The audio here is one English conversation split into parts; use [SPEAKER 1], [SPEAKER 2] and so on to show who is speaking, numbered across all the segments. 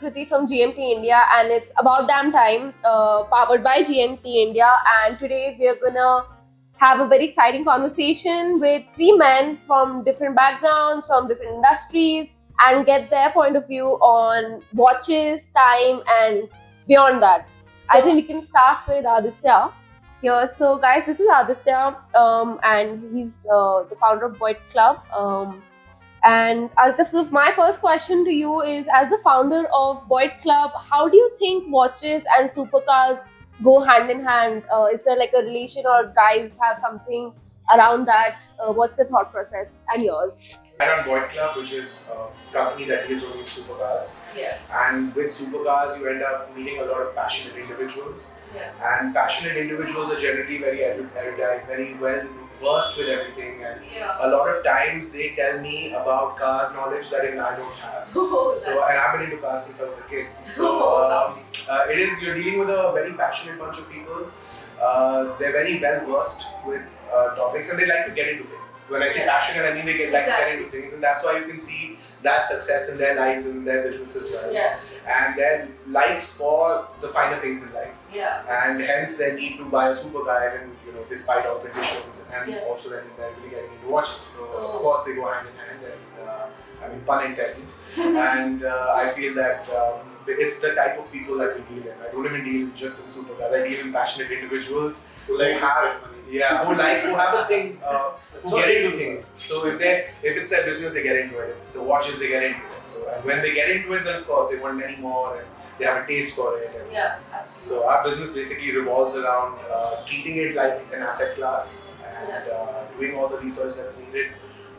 [SPEAKER 1] Kriti from GMT India, and it's about damn time, powered by GMT India. And today we are gonna have a very exciting conversation with three men from different backgrounds, from different industries, and get their point of view on watches, time, and beyond that. I think we can start with Aditya here. So, guys, this is Aditya, and he's the founder of Boit Club. And Aditya, so my first question to you is, as the founder of Boit Club, how do you think watches and supercars go hand in hand? Is there like a relation, or guys have something around that? What's the thought process and yours?
[SPEAKER 2] I run Boit Club, which is a company that deals only with supercars.
[SPEAKER 1] Yeah.
[SPEAKER 2] And with supercars, you end up meeting a lot of passionate individuals.
[SPEAKER 1] Yeah.
[SPEAKER 2] And passionate individuals are generally very erudite, very well versed with everything. And a lot of times they tell me about car knowledge that even I don't have. And I've been into cars since I was a kid. So you're dealing with a very passionate bunch of people. They're very well versed with topics, and they like to get into things. When I say passionate, I mean they like to get into things, and that's why you can see that success in their lives and their business as well.
[SPEAKER 1] Yeah.
[SPEAKER 2] And their likes for the finer things in life.
[SPEAKER 1] Yeah.
[SPEAKER 2] And hence their need to buy a supercar, and despite all conditions, and also then they're really getting into watches. So of course they go hand in hand, and I mean pun intended. And I feel that it's the type of people that we deal in. I don't even deal just in supercars. I deal in passionate individuals who have a thing, who get into things. So if it's their business, they get into it. If it's the watches, they get into it. So and when they get into it, then of course they want many more, and they have a taste for it. And
[SPEAKER 1] Absolutely.
[SPEAKER 2] so our business basically revolves around treating it like an asset class, and doing all the research that's needed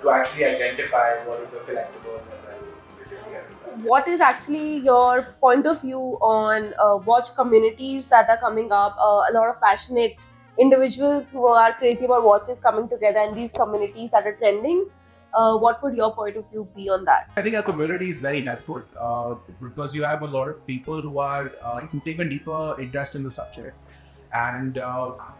[SPEAKER 2] to actually identify what is a collectible, and then basically
[SPEAKER 1] what is actually your point of view on watch communities that are coming up? A lot of passionate individuals who are crazy about watches coming together, and these communities that are trending. What would your point of view be on that?
[SPEAKER 3] I think our community is very helpful because you have a lot of people who are who take a deeper interest in the subject. And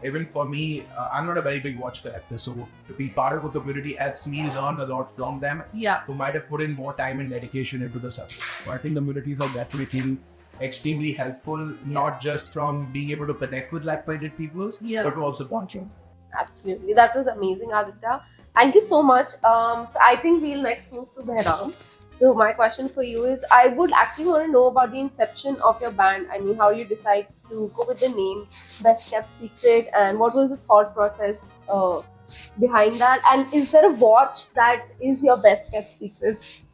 [SPEAKER 3] even for me, I'm not a very big watch collector, so to be part of a community helps me learn a lot from them who might have put in more time and dedication into the subject. So I think communities are definitely extremely helpful, not just from being able to connect with like-minded people, but to also watching.
[SPEAKER 1] Absolutely, that was amazing, Aditya. Thank you so much. So I think we'll next move to Behram. So my question for you is, I would actually want to know about the inception of your band. I mean, how you decide to go with the name Best Kept Secret, and what was the thought process behind that? And is there a watch that is your best kept secret?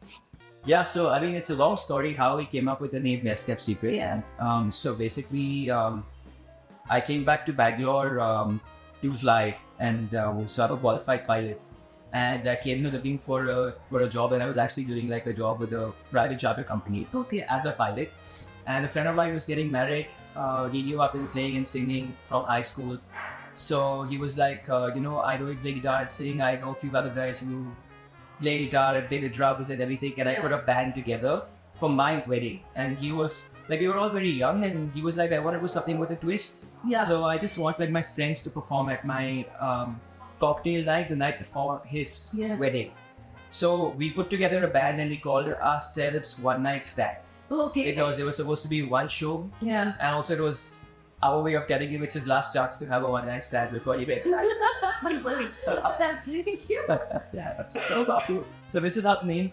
[SPEAKER 4] Yeah, so I mean, it's a long story how we came up with the name Best Kept Secret.
[SPEAKER 1] Yeah.
[SPEAKER 4] So basically, I came back to Bangalore to fly, and so I'm a qualified pilot. And I came looking for a job, and I was actually doing like a job with a private charter company as a pilot. And a friend of mine was getting married. He knew I've been playing and singing from high school. So he was like, I know you play guitar and sing. I know a few other guys who play guitar and play the drums and everything. And I put a band together for my wedding. And he was like, we were all very young, and he was like, I want to do something with a twist. So I just want like my friends to perform at my cocktail night the night before his wedding. So we put together a band, and we called ourselves One Night Stand. Because it was supposed to be one show. And also it was our way of telling him it's his last chance to have a one night stand before he gets married. So this is our name.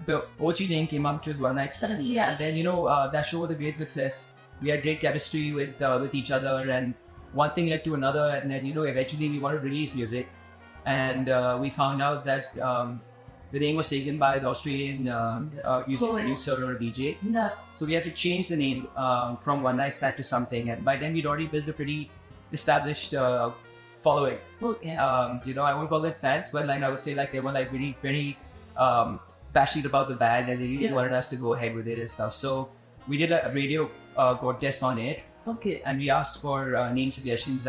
[SPEAKER 4] The OG name came up, which was One Night Stand. And then that show was a great success. We had great chemistry with each other, and one thing led to another, and then eventually we wanted to release music, and we found out that the name was taken by the Australian music producer or DJ. So we had to change the name from One Night Stand to something, and by then we'd already built a pretty established following. I won't call them fans, but like I would say like they were like really very passionate about the band, and they really wanted us to go ahead with it and stuff. So we did a radio contest on it. And we asked for name suggestions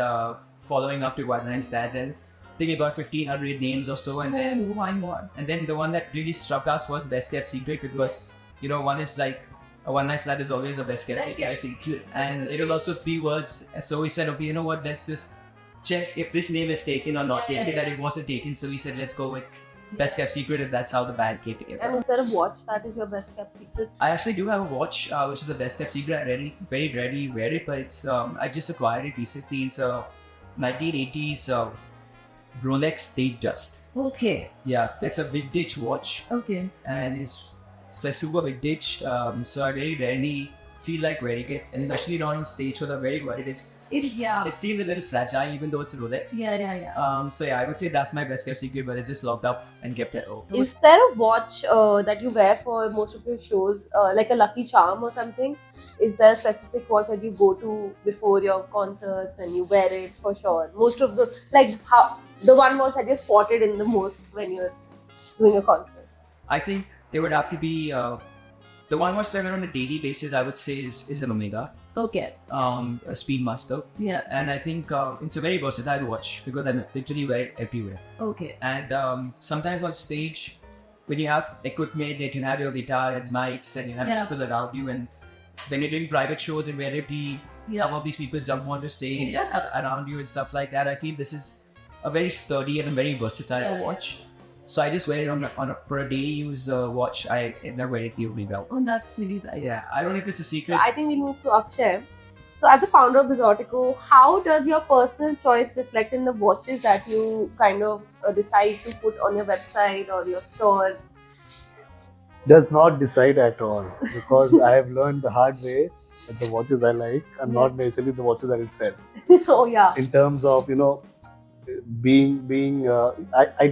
[SPEAKER 4] following up to One Night Stand, and I think about 1,500 names or so. And then the one that really struck us was Best Kept Secret, because one is like a one night stand is always a best kept secret, and it was also 3 words. So we said, okay, you know what? Let's just check if this name is taken or not taken. That it wasn't taken. So we said, let's go with best kept secret, if that's how the band came together.
[SPEAKER 1] And is there a watch that is your best kept secret?
[SPEAKER 4] I actually do have a watch, which is the best kept secret. I very rarely wear it, but it's I just acquired it recently. It's a 1980s Rolex Datejust.
[SPEAKER 5] Okay.
[SPEAKER 4] Yeah, it's a vintage watch,
[SPEAKER 5] Okay.
[SPEAKER 4] and it's a super vintage. So I very rarely feel like wearing it, especially not on stage with a very good it is. It seems a little fragile, even though it's a Rolex.
[SPEAKER 5] Yeah.
[SPEAKER 4] So yeah, I would say that's my best kept secret, but it's just locked up and kept at home.
[SPEAKER 1] Is there a watch that you wear for most of your shows, like a lucky charm or something? Is there a specific watch that you go to before your concerts and you wear it for sure? Most of the one watch that you're spotted in the most when you're doing a concert.
[SPEAKER 4] I think there would have to be the one watch that I wear on a daily basis. I would say is an Omega,
[SPEAKER 5] Okay.
[SPEAKER 4] a Speedmaster,
[SPEAKER 5] Yeah.
[SPEAKER 4] and I think it's a very versatile watch because I literally wear it everywhere.
[SPEAKER 5] Okay.
[SPEAKER 4] And sometimes on stage, when you have equipment, you can have your guitar and mics, and you have people around you, and when you're doing private shows invariably some of these people jump on the stage around you and stuff like that. I feel this is a very sturdy and a very versatile watch. So I just wear it for a daily use watch. I never wear it really well.
[SPEAKER 5] Oh, that's really nice.
[SPEAKER 4] Yeah, I don't know if it's a secret.
[SPEAKER 1] I think we move to Akshay. So as a founder of Bizotico, how does your personal choice reflect in the watches that you kind of decide to put on your website or your store?
[SPEAKER 6] Does not decide at all, because I have learned the hard way that the watches I like are not necessarily the watches I will sell.
[SPEAKER 1] Oh yeah.
[SPEAKER 6] In terms of I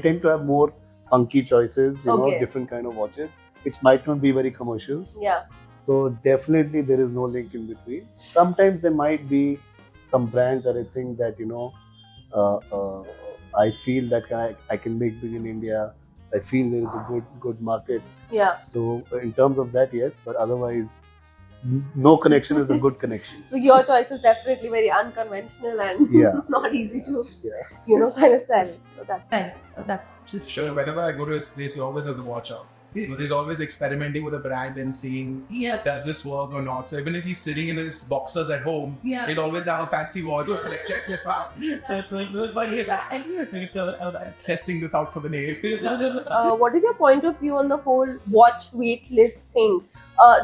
[SPEAKER 6] tend to have more funky choices, different kind of watches, which might not be very commercial.
[SPEAKER 1] Yeah.
[SPEAKER 6] So definitely there is no link in between. Sometimes there might be some brands that I think that I feel that I can make big in India. I feel there is a good market.
[SPEAKER 1] Yeah.
[SPEAKER 6] So in terms of that, yes, but otherwise, no connection is a good connection.
[SPEAKER 1] So your choice is definitely very unconventional and not easy to kind of sell. So
[SPEAKER 5] That's just
[SPEAKER 3] Sure, whenever I go to his place, he always has a watch out. Because he's always experimenting with a brand and seeing does this work or not. So even if he's sitting in his boxers at home, he'll always have a fancy watch. Like, check this out. Testing this out for the name.
[SPEAKER 1] what is your point of view on the whole watch wait list thing?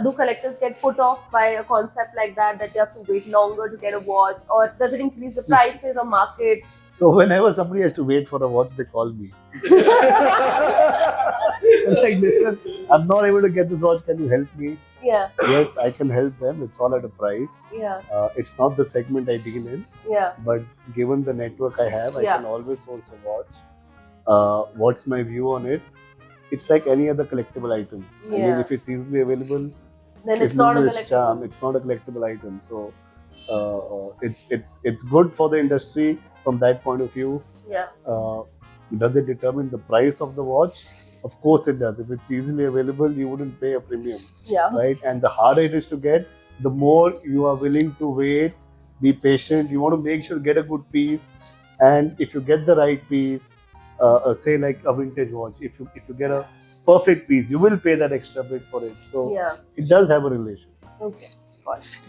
[SPEAKER 1] Do collectors get put off by a concept like that you have to wait longer to get a watch, or does it increase the prices or market?
[SPEAKER 6] So whenever somebody has to wait for a watch, they call me. It's like, listen, I'm not able to get this watch. Can you help me?
[SPEAKER 1] Yeah.
[SPEAKER 6] Yes, I can help them. It's all at a price.
[SPEAKER 1] Yeah.
[SPEAKER 6] It's not the segment I deal in.
[SPEAKER 1] Yeah.
[SPEAKER 6] But given the network I have, I can always source a watch. What's my view on it? It's like any other collectible item. I mean, if it's easily available,
[SPEAKER 1] then it's not a
[SPEAKER 6] loses
[SPEAKER 1] collectible.
[SPEAKER 6] charm. It's not a collectible item. So it's good for the industry from that point of view.
[SPEAKER 1] Yeah.
[SPEAKER 6] Does it determine the price of the watch? Of course it does. If it's easily available, you wouldn't pay a premium.
[SPEAKER 1] Yeah.
[SPEAKER 6] Right? And the harder it is to get, the more you are willing to wait, be patient. You want to make sure you get a good piece. And if you get the right piece, say like a vintage watch, if you get a perfect piece, you will pay that extra bit for it. So it does have a relation.
[SPEAKER 1] Okay. Got it.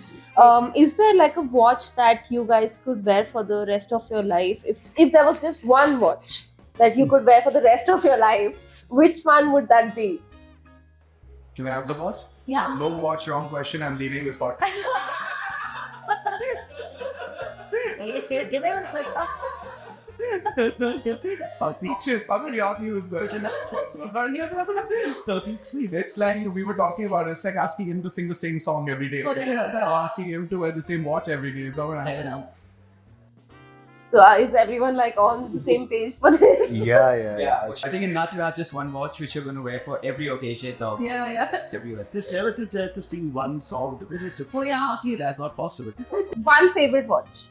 [SPEAKER 1] Is there like a watch that you guys could wear for the rest of your life? If there was just one watch that you could wear for the rest of your life, which one would that be?
[SPEAKER 3] Can I have the boss?
[SPEAKER 5] Yeah.
[SPEAKER 3] No watch, wrong question. I'm leaving this podcast. Somebody asked me who's good. It's like we were talking about it. It's like asking him to sing the same song every day. Or asking him to wear the same watch every day. So
[SPEAKER 1] is everyone like on the same page for this?
[SPEAKER 6] Yeah.
[SPEAKER 4] I think it's not to have just one watch which you're going to wear for every occasion. Everywhere. Just never to sing one song. That's not possible.
[SPEAKER 1] One favorite watch.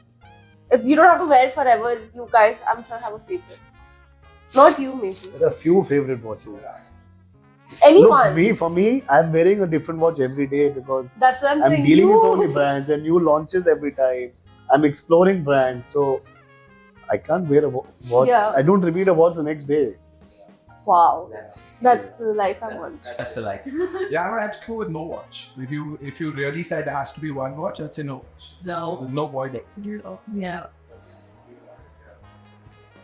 [SPEAKER 1] If you don't have to wear it forever, you guys, I'm sure, have a favorite. Not you, maybe.
[SPEAKER 6] There are few favorite watches.
[SPEAKER 1] Anyone.
[SPEAKER 6] Look, for me, I'm wearing a different watch every day because
[SPEAKER 1] that's what I'm saying.
[SPEAKER 6] dealing with so many brands and new launches every time. I'm exploring brands, so I can't wear a watch.
[SPEAKER 1] Yeah.
[SPEAKER 6] I don't repeat a watch the next day.
[SPEAKER 1] Wow, that's the life I want.
[SPEAKER 4] That's the life.
[SPEAKER 3] Yeah, I would have to go with no watch. If you really said there has to be one watch, I'd say no watch.
[SPEAKER 5] No.
[SPEAKER 3] There's no void.
[SPEAKER 5] Yeah.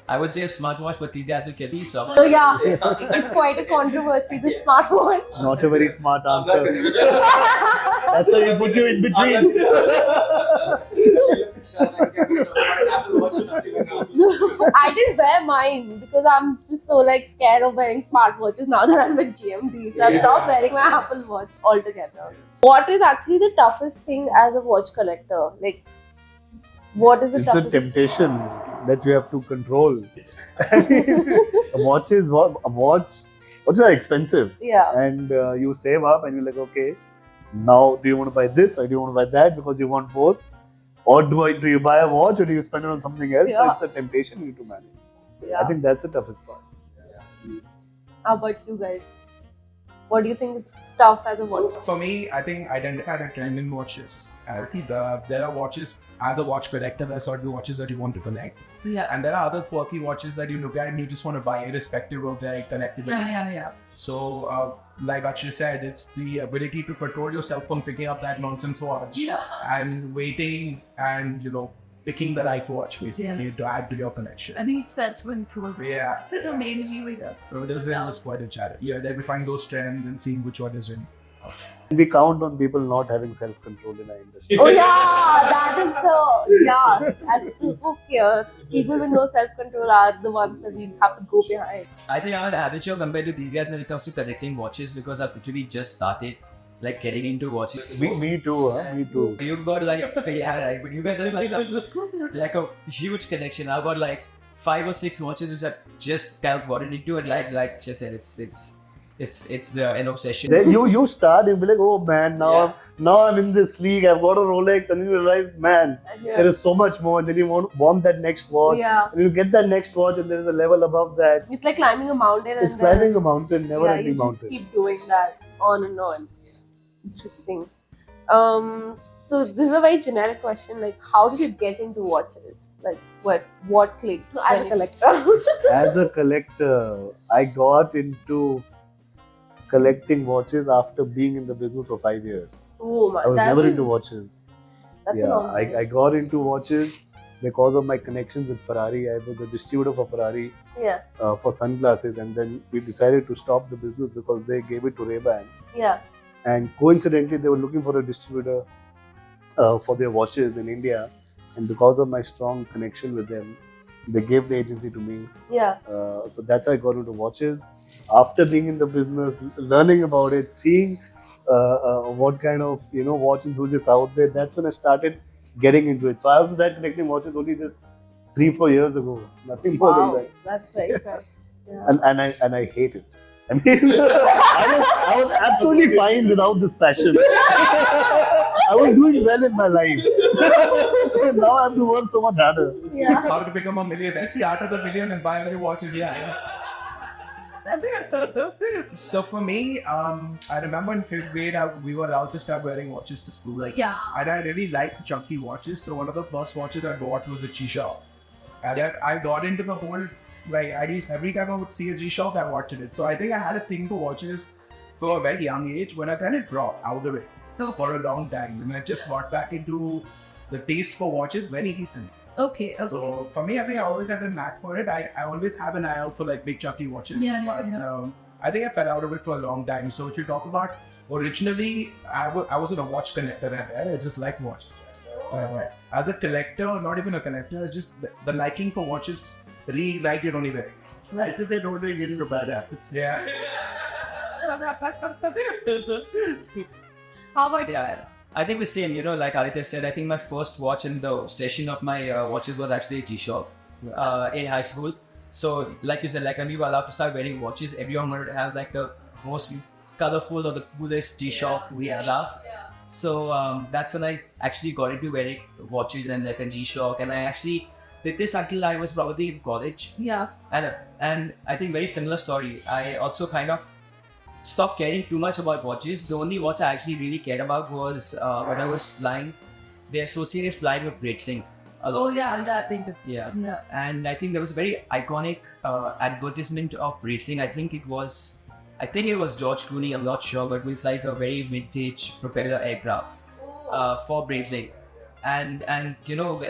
[SPEAKER 4] I would say a smartwatch, but these guys will kill me. So
[SPEAKER 1] So yeah, it's quite a controversy, the smartwatch.
[SPEAKER 6] Not a very smart answer. That's why we put you in between.
[SPEAKER 1] I didn't wear mine because I'm just so like scared of wearing smartwatches now that I'm with GMT. So I've stopped wearing my Apple Watch altogether. What is actually the toughest thing as a watch collector? Like, what is the
[SPEAKER 6] It's a
[SPEAKER 1] toughest?
[SPEAKER 6] temptation that you have to control. Watches are expensive,
[SPEAKER 1] Yeah.
[SPEAKER 6] and you save up, and you're like, okay, now do you want to buy this or do you want to buy that because you want both, or do you buy a watch or do you spend it on something else?
[SPEAKER 1] Yeah.
[SPEAKER 6] So it's a temptation you need to manage.
[SPEAKER 1] Yeah.
[SPEAKER 6] I think that's the toughest part.
[SPEAKER 1] How about you guys? What do you think is tough as a watch?
[SPEAKER 3] For me, I think identify the trend in watches. I think there are watches, as a watch collector, there are certain watches that you want to collect.
[SPEAKER 5] Yeah.
[SPEAKER 3] And there are other quirky watches that you look at and you just want to buy irrespective of their connectivity.
[SPEAKER 5] Yeah.
[SPEAKER 3] So, like Akshay said, it's the ability to control yourself from picking up that nonsense watch
[SPEAKER 5] Yeah.
[SPEAKER 3] and waiting and, picking the right watch basically to add to your collection.
[SPEAKER 5] I think that's when people
[SPEAKER 3] Yeah.
[SPEAKER 5] mainly with us.
[SPEAKER 3] So it's quite a challenge. Yeah, identifying those trends and seeing which one is in.
[SPEAKER 6] We count on people not having self-control in our industry.
[SPEAKER 1] Oh yeah, that's okay. People with no self-control are the ones that we have to go behind.
[SPEAKER 4] I think I'm an amateur compared to these guys when it comes to collecting watches because I've literally just started like getting into watches.
[SPEAKER 6] Me too, huh? Me too.
[SPEAKER 4] You've got like but you guys are like a huge collection. I've got like 5 or 6 watches which I've just gotten into, and like just said, it's an obsession.
[SPEAKER 6] Then you start, you'll be like, oh man, now I'm in this league, I've got a Rolex, and then you realize, man, there is so much more, and then you want that next watch,
[SPEAKER 1] Yeah.
[SPEAKER 6] and you get that next watch, and there is a level above that.
[SPEAKER 1] It's like climbing a mountain.
[SPEAKER 6] It's
[SPEAKER 1] and
[SPEAKER 6] climbing a mountain, never
[SPEAKER 1] yeah,
[SPEAKER 6] ending
[SPEAKER 1] you just
[SPEAKER 6] mountain.
[SPEAKER 1] keep doing that on and on. Interesting. So this is a very generic question. Like, how did you get into watches? Like, what clicked as a collector?
[SPEAKER 6] As a collector, I got into collecting watches after being in the business for 5 years.
[SPEAKER 1] Oh my!
[SPEAKER 6] I was
[SPEAKER 1] that
[SPEAKER 6] never
[SPEAKER 1] is-
[SPEAKER 6] into watches.
[SPEAKER 1] That's a
[SPEAKER 6] Yeah,
[SPEAKER 1] long time.
[SPEAKER 6] I got into watches because of my connections with Ferrari. I was a distributor for Ferrari
[SPEAKER 1] Yeah,
[SPEAKER 6] for sunglasses, and then we decided to stop the business because they gave it to Ray-Ban.
[SPEAKER 1] yeah,
[SPEAKER 6] And coincidentally, they were looking for a distributor for their watches in India, and because of my strong connection with them, they gave the agency to me.
[SPEAKER 1] yeah.
[SPEAKER 6] So that's how I got into watches. After being in the business, learning about it, seeing what kind of watch enthusiasts out there, that's when I started getting into it. So I also started collecting watches only just 3-4 years ago. Nothing more
[SPEAKER 1] Wow,
[SPEAKER 6] than that.
[SPEAKER 1] that's very fresh. Yeah.
[SPEAKER 6] And I hate it. I mean, I was absolutely fine without this passion. I was doing well in my life. Now I have to work so much harder.
[SPEAKER 1] Yeah.
[SPEAKER 3] How to become a millionaire? That's the art of the million and buy many watches. Yeah. So for me, I remember in 5th grade, we were allowed to start wearing watches to school.
[SPEAKER 5] Yeah.
[SPEAKER 3] And I really liked chunky watches. So one of the first watches I bought was a G-Shock. And I got into the whole, like, every time I would see a G-Shock, I wanted it. So I think I had a thing for watches for a very young age when I kind of dropped out of it
[SPEAKER 5] So
[SPEAKER 3] for a long time. And I just got back into the taste for watches very recently.
[SPEAKER 5] okay.
[SPEAKER 3] So for me, I think I always had a knack for it. I always have an eye out for like big chunky watches.
[SPEAKER 5] Yeah,
[SPEAKER 3] but I think I fell out of it for a long time. So if you talk about originally, I wasn't a watch collector. I just like watches. As a collector, not even a collector, it's just the liking for watches reignited only very.
[SPEAKER 6] Nice if they don't get into bad habits.
[SPEAKER 3] Yeah.
[SPEAKER 5] How about
[SPEAKER 4] Yeah, I think the same. Like Aditya said, I think my first watch in the obsession of my watches was actually a G-Shock in high school. So, like you said, like when we were allowed to start wearing watches, everyone wanted to have like the most colorful or the coolest G-Shock we had last. So that's when I actually got into wearing watches and like a G-Shock, and I actually did this until I was probably in college.
[SPEAKER 5] Yeah.
[SPEAKER 4] And I think very similar story. I also kind of stopped caring too much about watches. The only watch I actually really cared about was when I was flying. They associated flying with Breitling a lot.
[SPEAKER 5] Oh yeah, that thing.
[SPEAKER 4] Yeah.
[SPEAKER 5] Yeah.
[SPEAKER 4] And I think there was a very iconic advertisement of Breitling. I think it was George Clooney, I'm not sure, but with like a very vintage propeller aircraft for Breitling. and you know,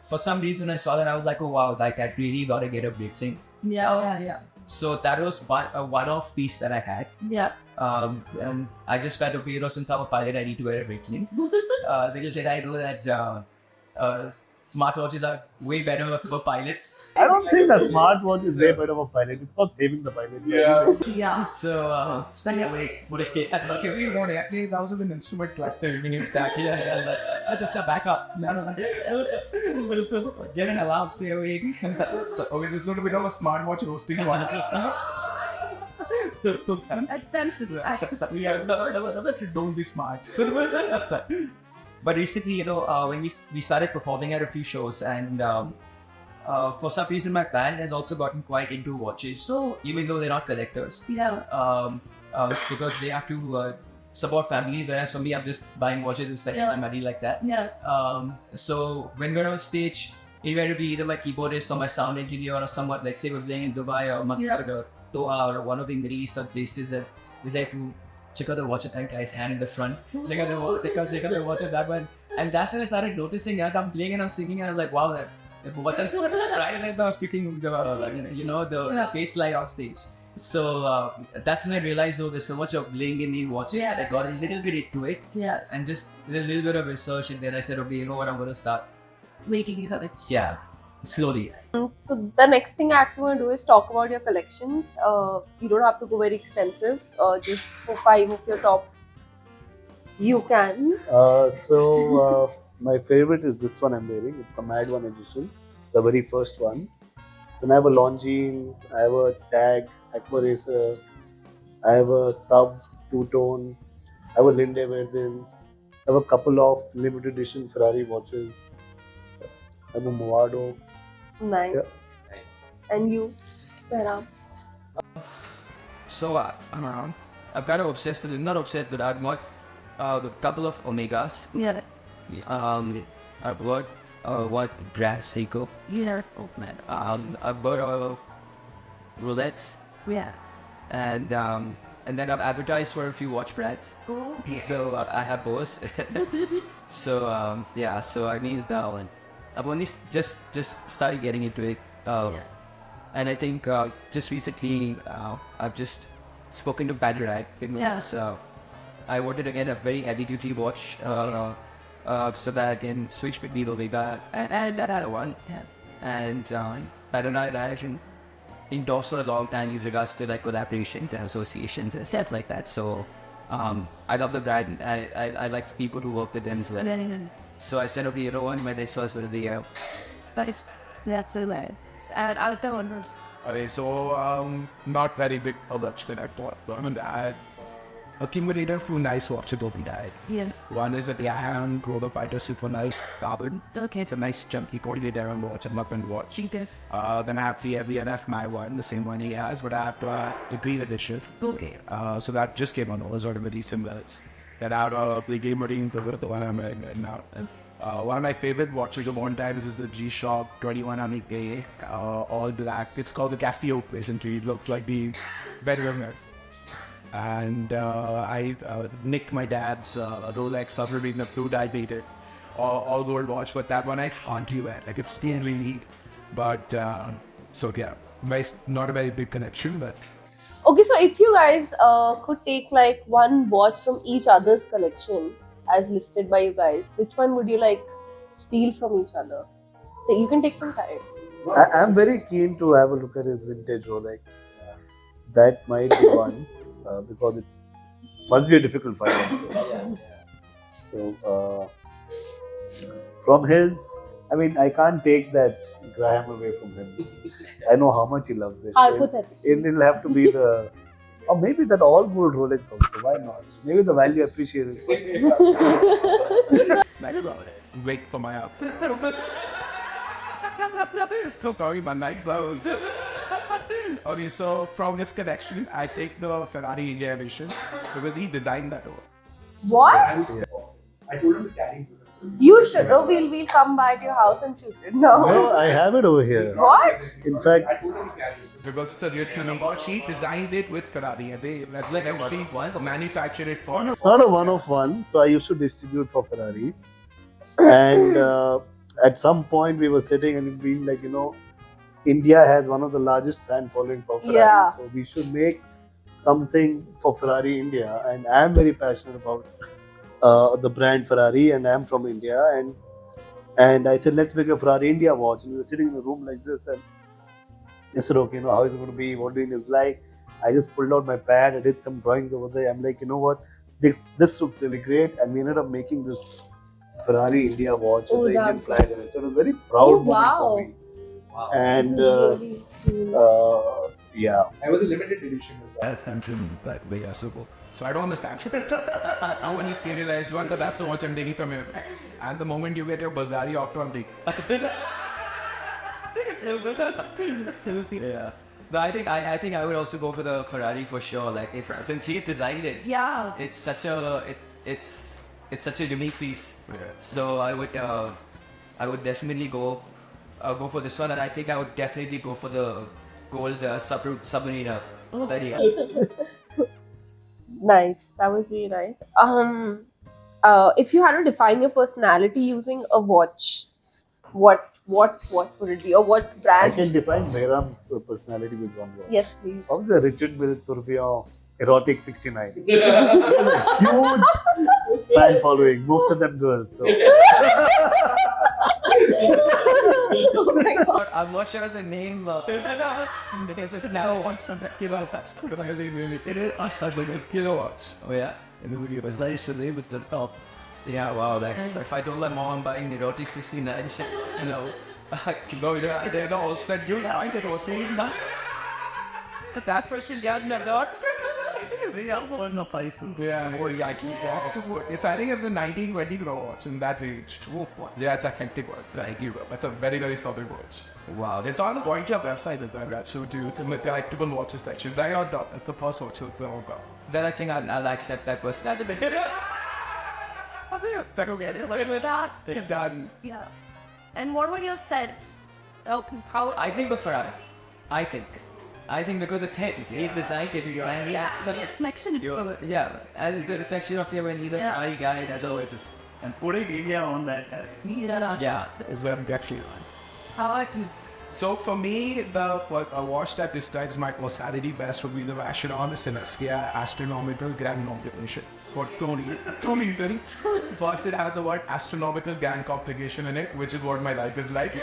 [SPEAKER 4] for some reason I saw that, I was like, oh wow, like I really gotta get a racing.
[SPEAKER 5] Yeah.
[SPEAKER 4] So that was a one-off piece that I had.
[SPEAKER 5] Yeah.
[SPEAKER 4] And I just felt, okay, you know, since I'm a pilot, I need to wear a bracelet. Because I know that smartwatches are way better for pilots.
[SPEAKER 6] I don't think a smartwatch is way better for pilot. It's not saving the pilot.
[SPEAKER 5] Yeah.
[SPEAKER 4] So,
[SPEAKER 3] Okay, we want to actually that was an instrument cluster. We need stack.
[SPEAKER 4] that's just a backup. Get an alarm, stay awake.
[SPEAKER 3] Okay, there's going to be no smartwatch roasting one.
[SPEAKER 5] Expensive.
[SPEAKER 3] We are don't be smart.
[SPEAKER 4] But recently, you know, when we started performing at a few shows, and for some reason my band has also gotten quite into watches. So even though they're not collectors,
[SPEAKER 5] Yeah.
[SPEAKER 4] because they have to support families, whereas for me, I'm just buying watches and spending my money like that.
[SPEAKER 5] Yeah.
[SPEAKER 4] So when we're on stage, either to be either my keyboardist or my sound engineer or someone, like say we're playing in Dubai or Muscat or Doha or one of the Middle Eastern places, that we like to check out the watch, and that guy's hand in the front. Check out the watch and that one. And that's when I started noticing that I'm playing and I'm singing, and I was like, wow, that watch is right, and then I was speaking the face light on stage. So that's when I realized, oh, there's so much of bling in these watches.
[SPEAKER 5] Yeah.
[SPEAKER 4] I got a little bit into it,
[SPEAKER 5] Yeah.
[SPEAKER 4] and just a little bit of research, and then I said, okay, you know what, I'm gonna start.
[SPEAKER 5] Waiting you have it.
[SPEAKER 4] Yeah, slowly.
[SPEAKER 1] So the next thing I actually want to do is talk about your collections. You don't have to go very extensive. Just for 5 of your top, you can.
[SPEAKER 6] So my favorite is this one I'm wearing. It's the Mad One edition, the very first one. Then I have a Longines, I have a Tag, Aqua Racer, I have a Sub two-tone, I have a Linde Virgin, I have a couple of limited edition Ferrari watches, I have a Movado.
[SPEAKER 1] Nice. And you, Behram?
[SPEAKER 4] So I'm around. I'm kind of obsessed with it. Not obsessed, but I've got a couple of Omegas.
[SPEAKER 5] Yeah.
[SPEAKER 4] I've got what Grand Seiko.
[SPEAKER 5] Yeah.
[SPEAKER 4] Oh man. I've got Roulettes,
[SPEAKER 5] Yeah.
[SPEAKER 4] and then I've advertised for a few watch brands.
[SPEAKER 5] Okay.
[SPEAKER 4] So I have both. So yeah. So I need that one. I've only just started getting into it. And I think just recently I've just spoken to Padrag.
[SPEAKER 5] Yeah.
[SPEAKER 4] So I wanted to get a very heavy duty watch so that I can switch between the Omega and that other one.
[SPEAKER 5] Yeah.
[SPEAKER 4] And Padrag actually endorsed for a long time in regards to like collaborations and associations and stuff like that. So I love the brand. I like people who work with them as well.
[SPEAKER 5] Yeah.
[SPEAKER 4] So I said, okay, you know what, my next source will be
[SPEAKER 5] Nice. That's so nice. And Aditya Arora.
[SPEAKER 3] Okay, so not very big production at all. And I had accumulated few nice watches over there.
[SPEAKER 5] Yeah.
[SPEAKER 3] One is a Graham Grover Fighter Super Nice Carbon.
[SPEAKER 5] Okay.
[SPEAKER 3] It's a nice chunky coordinator watch, a Muppet watch.
[SPEAKER 5] Okay.
[SPEAKER 3] Then I have the VNF my one, the same one he has, but I have the green edition.
[SPEAKER 5] Okay.
[SPEAKER 3] So that just came on. It was sort of very similar. Then out of the Game Marine, the one I'm wearing right now. One of my favorite watches of all time is the G-Shock 2100A, all black. It's called the Casio presently. It looks like the veteran. And I nicked my dad's Rolex Submarine Blue Dilated, all gold watch, but that one I can't wear. Like it's totally neat. But so yeah, not a very big collection, but.
[SPEAKER 1] Okay, so if you guys could take like one watch from each other's collection as listed by you guys, which one would you like steal from each other? You can take some time.
[SPEAKER 6] I'm very keen to have a look at his vintage Rolex. That might be one because it's must be a difficult find. So from his, I mean, I can't take that Graham away from him. I know how much he loves it.
[SPEAKER 1] Hypothetically.
[SPEAKER 6] It'll have to be the, or maybe that all gold Rolex also. Why not? Maybe the value appreciated.
[SPEAKER 3] Wait for my outfit. So sorry, my night zone. Okay, so from his collection, I take the Ferrari India edition because he designed that over.
[SPEAKER 1] What?
[SPEAKER 2] I told him to carry it.
[SPEAKER 1] You should. Oh, we'll come by to your house and shoot it. No.
[SPEAKER 6] No, I have it over here.
[SPEAKER 1] What?
[SPEAKER 6] In fact,
[SPEAKER 2] I told him to carry it.
[SPEAKER 3] Because it's a real number. He designed it with Ferrari, and they manufactured it for.
[SPEAKER 6] it's not a one of one. So I used to distribute for Ferrari. And at some point we were sitting and being like, India has one of the largest fan following for Ferrari,
[SPEAKER 1] Yeah.
[SPEAKER 6] so we should make something for Ferrari India. And I am very passionate about the brand Ferrari, and I am from India. And I said, let's make a Ferrari India watch. And we were sitting in a room like this, and I said, okay, how is it going to be? What do you need? Like, I just pulled out my pad, I did some drawings over there. I'm like, you know what? This looks really great, and we ended up making this Ferrari India watch with the Indian flag on it. So it was a very proud moment for me.
[SPEAKER 4] Wow.
[SPEAKER 6] And yeah,
[SPEAKER 2] I was a limited edition as well.
[SPEAKER 3] That's something like they are super. So I don't understand. Now when you serialized one, that's the watch I'm taking from you. And the moment you get your Bulgari Octo, I'm taking.
[SPEAKER 4] Yeah. But I think I would also go for the Ferrari for sure. Like since he designed it,
[SPEAKER 5] Yeah.
[SPEAKER 4] it's such a unique piece.
[SPEAKER 3] Yeah.
[SPEAKER 4] So I would definitely go for this one, and I think I would definitely go for the gold Submariner. That he had.
[SPEAKER 1] Nice. That was really nice. If you had to define your personality using a watch, what would it be, or what
[SPEAKER 6] I
[SPEAKER 1] brand?
[SPEAKER 6] can define Behram's personality with one word.
[SPEAKER 1] Yes, please.
[SPEAKER 6] Of the Richard Mille Tourbillon Erotic 69. He has a huge fan following, most of them girls. So.
[SPEAKER 1] Oh my god.
[SPEAKER 4] I'm not sure of the name. Because it's now on some kilowatts.
[SPEAKER 3] It is a kilowatts.
[SPEAKER 4] Oh yeah.
[SPEAKER 3] And the video was nice and they with the top.
[SPEAKER 4] Yeah, wow. Like, if I told my mom I'm buying the Roti 69, she,
[SPEAKER 3] They're all spent you like it was saying that.
[SPEAKER 4] that person got me a lot.
[SPEAKER 3] We are one of five. Yeah, oh, yeah, I think it's a 1920 watch in that range. Yeah, it's a hectic watch. Like, it's a very, very solid watch.
[SPEAKER 4] Wow.
[SPEAKER 3] It's on the Boit Club website as well, so too. It's in the collectible watches section. Right on top. It's the first watch it's all about.
[SPEAKER 4] Then I think I'll accept that personality.
[SPEAKER 3] Done.
[SPEAKER 5] Yeah. And what would you say? How?
[SPEAKER 4] I think the Ferrari. I think because it's him. He's designed it. And
[SPEAKER 5] Reflection.
[SPEAKER 4] yeah, and it's a reflection of him, and he's a
[SPEAKER 5] Yeah.
[SPEAKER 4] Ferrari guy. That's all it is.
[SPEAKER 3] And putting India on that
[SPEAKER 5] Yeah.
[SPEAKER 4] Yeah.
[SPEAKER 3] is where I'm actually on.
[SPEAKER 5] How about you?
[SPEAKER 3] So for me, a watch that describes my personality best would be the aficionado Sineskia astronomical grand complication. For two reasons. First, it has the word astronomical grand complication in it, which is what my life is like.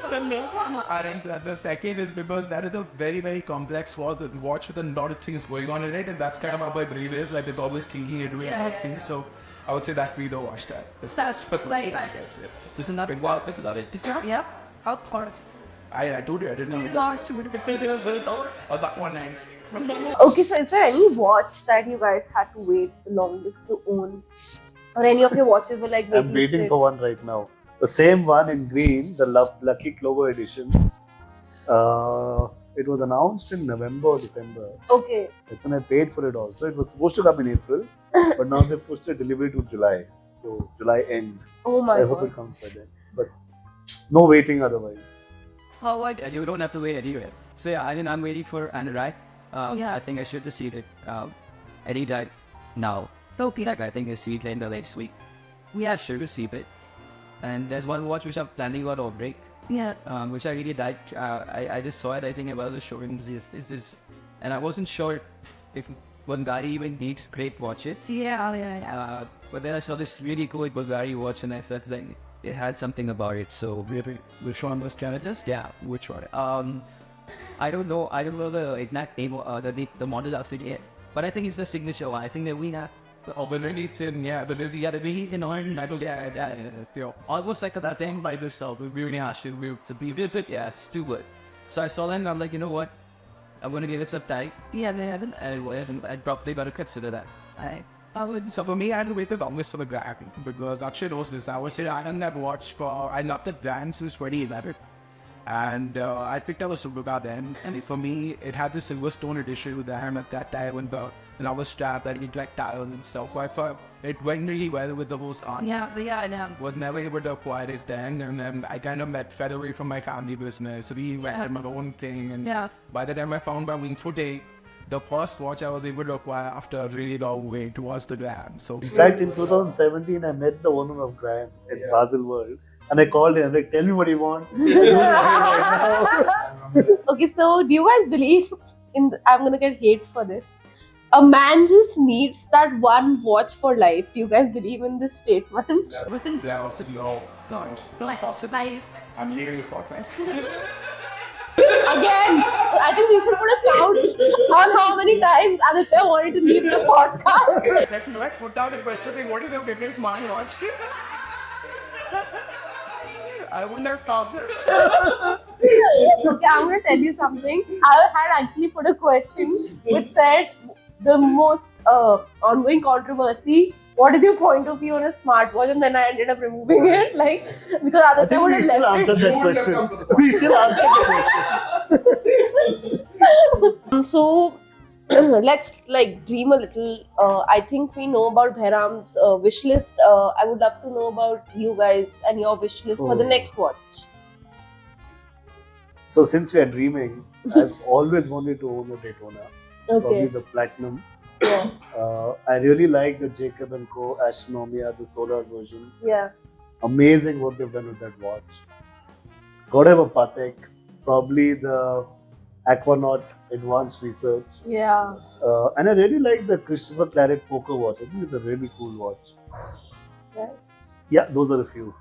[SPEAKER 3] And the second is because that is a very, very complex watch with a lot of things going on in it, and that's kind of how my brain is. Like, it's always thinking it way about things. So I would say that's be the watch that.
[SPEAKER 5] That's
[SPEAKER 3] I
[SPEAKER 5] right.
[SPEAKER 3] guess. Yeah.
[SPEAKER 4] Doesn't that big wow, look at it.
[SPEAKER 5] Yep. How parts?
[SPEAKER 3] I told you I didn't know.
[SPEAKER 5] Lost.
[SPEAKER 3] I was like 1-9.
[SPEAKER 1] Okay, so is there any watch that you guys had to wait the longest to own, or any of your watches were like
[SPEAKER 6] I'm waiting for one right now. The same one in green, the Lucky Clover edition. It was announced in November or December.
[SPEAKER 1] Okay.
[SPEAKER 6] That's when I paid for it also. It was supposed to come in April, but now they pushed the delivery to July. So July end.
[SPEAKER 1] Oh my
[SPEAKER 6] I hope
[SPEAKER 1] god.
[SPEAKER 6] it comes by then. But no waiting otherwise.
[SPEAKER 5] How about
[SPEAKER 4] You don't have to wait anywhere. So yeah, I mean, I'm waiting for Anurai.
[SPEAKER 5] Yeah.
[SPEAKER 4] I think I should receive it any time now.
[SPEAKER 5] okay?
[SPEAKER 4] Like, I think it's sweet in the next week. Yeah, should receive it. And there's one watch which I'm planning on ordering,
[SPEAKER 5] Yeah.
[SPEAKER 4] which I really liked. I just saw it, I think, about the showroom. Is this, and I wasn't sure if Bulgari even makes great watches.
[SPEAKER 5] Yeah.
[SPEAKER 4] But then I saw this really cool Bulgari watch, and I felt like it had something about it. So
[SPEAKER 3] Really? Which one was Canada's?
[SPEAKER 4] yeah,
[SPEAKER 3] Which one?
[SPEAKER 4] I don't know the exact name, the model of it yet. But I think it's the signature one. I think that we have
[SPEAKER 3] Oh, but really it's in, yeah, but if you gotta be annoying, I don't get it.
[SPEAKER 4] almost like that thing by yourself. We really have to be with it. Yeah, it's too good. So I saw that and I'm like, you know what? I'm gonna give it some time.
[SPEAKER 5] Yeah. They haven't.
[SPEAKER 4] And I'd probably better consider that.
[SPEAKER 5] I would.
[SPEAKER 3] So for me, I had to wait the longest for the brand because Akshay knows this. I was saying I had that watch I loved the brand since 2011. And I picked up a supercar then, and for me, it had the silver stone edition with the hand at that time and I was strapped and it like tires and stuff. So I thought it went really well with the most art.
[SPEAKER 5] Yeah. I know.
[SPEAKER 3] Was never able to acquire it then, and then I kind of fed away from my family business, reinvented my own thing, and
[SPEAKER 5] Yeah.
[SPEAKER 3] by the time I found my wing footing, the first watch I was able to acquire after a really long wait was the Gram. So
[SPEAKER 6] In fact, in 2017, I met the owner of Graham at Basel World, and I called him. Like, tell me what you want. I'm doing it right now.
[SPEAKER 1] Okay, so do you guys believe in? I'm gonna get hate for this. A man just needs that one watch for life. Do you guys believe in this statement?
[SPEAKER 3] yeah, I said no. I'm leaving this podcast.
[SPEAKER 1] Again, I think we should put a count on how many times Aditya wanted to leave the podcast.
[SPEAKER 3] Let's put down a question saying, what is your favorite smartwatch? I wouldn't have thought that.
[SPEAKER 1] Okay, I'm gonna tell you something. I had actually put a question which said the most ongoing controversy. What is your point of view on a smartwatch? And then I ended up removing it, like because
[SPEAKER 6] I
[SPEAKER 1] Aditya
[SPEAKER 6] think
[SPEAKER 1] would
[SPEAKER 6] we
[SPEAKER 1] have
[SPEAKER 6] still
[SPEAKER 1] left
[SPEAKER 6] answered
[SPEAKER 1] it.
[SPEAKER 6] that question. We still answered the question.
[SPEAKER 1] So let's like dream a little. I think we know about Behram's wish list. I would love to know about you guys and your wish list for the
[SPEAKER 6] Oh.
[SPEAKER 1] next watch.
[SPEAKER 6] So, since we are dreaming, I've always wanted to own a Daytona, probably
[SPEAKER 1] Okay.
[SPEAKER 6] the Platinum.
[SPEAKER 1] Yeah.
[SPEAKER 6] I really like the Jacob & Co. Astronomia, the solar version.
[SPEAKER 1] Yeah.
[SPEAKER 6] Amazing what they've done with that watch. Gotta have a Patek, probably the Aquanaut Advanced Research.
[SPEAKER 1] Yeah.
[SPEAKER 6] And I really like the Christopher Claret Poker watch. I think it's a really cool watch.
[SPEAKER 1] Yes.
[SPEAKER 6] Yeah, those are a few.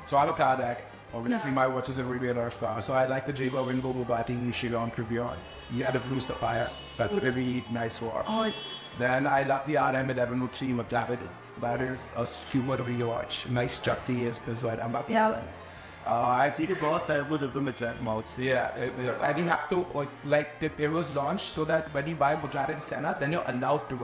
[SPEAKER 3] So I'm a car deck. Obviously, my watches are really a lot of cars. So I like the Jaber Wingo Bugatti Chiron Tribune. Yeah, the Blue Sapphire. That's a really nice watch. Then I love the RM1103 McLaren. That is a super duper watch. Nice chutney is what I'm up.
[SPEAKER 5] Yeah.
[SPEAKER 3] I think it was several different McLaren mounts. Yeah, I didn't have to it was launched so that when you buy McLaren Senna, then you're allowed to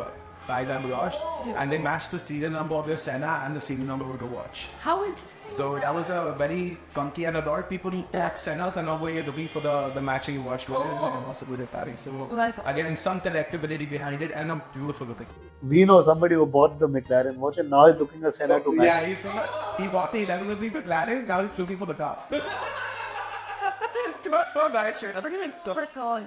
[SPEAKER 3] buy that watch, and they match the serial number of your Senna and the serial number of the watch.
[SPEAKER 5] How interesting.
[SPEAKER 3] So that was a very funky, and a lot of people have Sennas and over here looking for the matching watch. Also with it, so again, some collectability behind it, and a beautiful looking.
[SPEAKER 6] We know somebody who bought the McLaren watch and now is looking at Senna to match.
[SPEAKER 3] Yeah, he bought the 11 McLaren. Now he's looking for the car.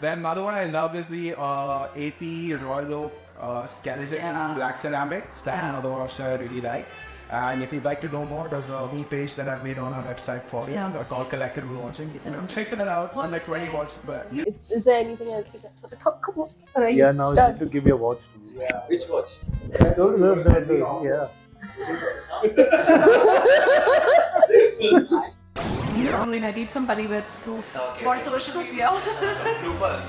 [SPEAKER 3] Then another one I love is the AP Royal Oak Skeleton Black Ceramic. That's another watch that I really like. And if you'd like to know more, there's a web page that I've made on our website for you called Collected Watching. Check it out. On like 20 watches, but
[SPEAKER 1] Is there anything else you guys want to talk about? Alright,
[SPEAKER 6] Yeah, now it's
[SPEAKER 1] done.
[SPEAKER 6] need to give you a watch to me.
[SPEAKER 2] Yeah, which watch?
[SPEAKER 6] I told you yeah.
[SPEAKER 5] Only I need somebody with more social media.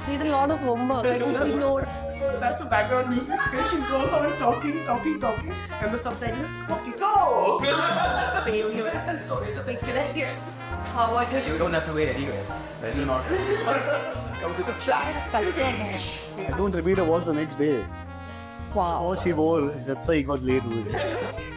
[SPEAKER 1] Need a lot of homework. I don't see notes.
[SPEAKER 3] that's the background music. Patient goes on talking, and the subtitle is talking. So,
[SPEAKER 5] Failure. So it's a big serious. How are you?
[SPEAKER 4] You don't have to wait anyway. That is not.
[SPEAKER 3] comes with a
[SPEAKER 6] I don't repeat a watch the next day.
[SPEAKER 5] Wow.
[SPEAKER 6] Oh, she wore. That's why he got late with it.